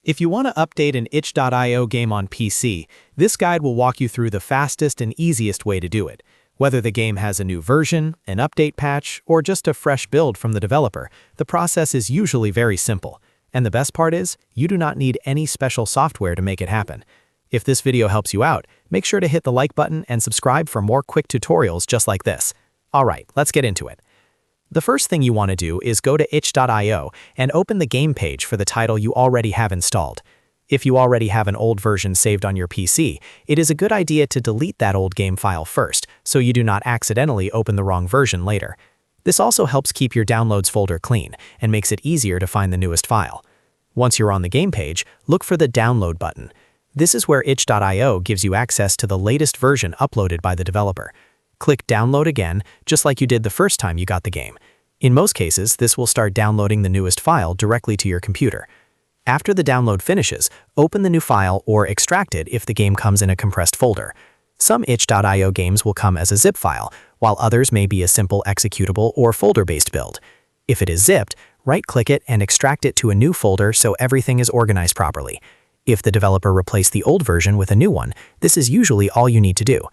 If you want to update an itch.io game on PC, this guide will walk you through the fastest and easiest way to do it. Whether the game has a new version, an update patch, or just a fresh build from the developer, the process is usually very simple. And the best part is, you do not need any special software to make it happen. If this video helps you out, make sure to hit the like button and subscribe for more quick tutorials just like this. Alright, let's get into it. The first thing you want to do is go to itch.io and open the game page for the title you already have installed. If you already have an old version saved on your PC, it is a good idea to delete that old game file first, so you do not accidentally open the wrong version later. This also helps keep your downloads folder clean and makes it easier to find the newest file. Once you're on the game page, look for the download button. This is where itch.io gives you access to the latest version uploaded by the developer. Click download again, just like you did the first time you got the game. In most cases, this will start downloading the newest file directly to your computer. After the download finishes, open the new file or extract it if the game comes in a compressed folder. Some itch.io games will come as a zip file, while others may be a simple executable or folder-based build. If it is zipped, right-click it and extract it to a new folder so everything is organized properly. If the developer replaced the old version with a new one, this is usually all you need to do.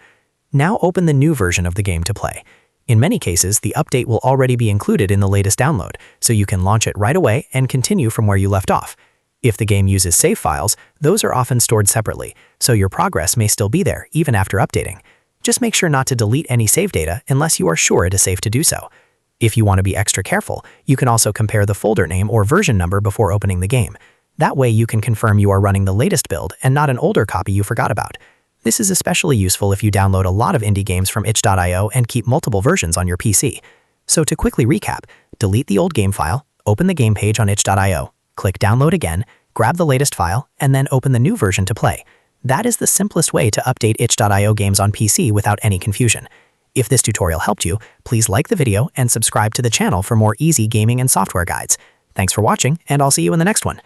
Now open the new version of the game to play. In many cases, the update will already be included in the latest download, so you can launch it right away and continue from where you left off. If the game uses save files, those are often stored separately, so your progress may still be there even after updating. Just make sure not to delete any save data unless you are sure it is safe to do so. If you want to be extra careful, you can also compare the folder name or version number before opening the game. That way you can confirm you are running the latest build and not an older copy you forgot about. This is especially useful if you download a lot of indie games from itch.io and keep multiple versions on your PC. So to quickly recap, delete the old game file, open the game page on itch.io, click download again, grab the latest file, and then open the new version to play. That is the simplest way to update itch.io games on PC without any confusion. If this tutorial helped you, please like the video and subscribe to the channel for more easy gaming and software guides. Thanks for watching, and I'll see you in the next one.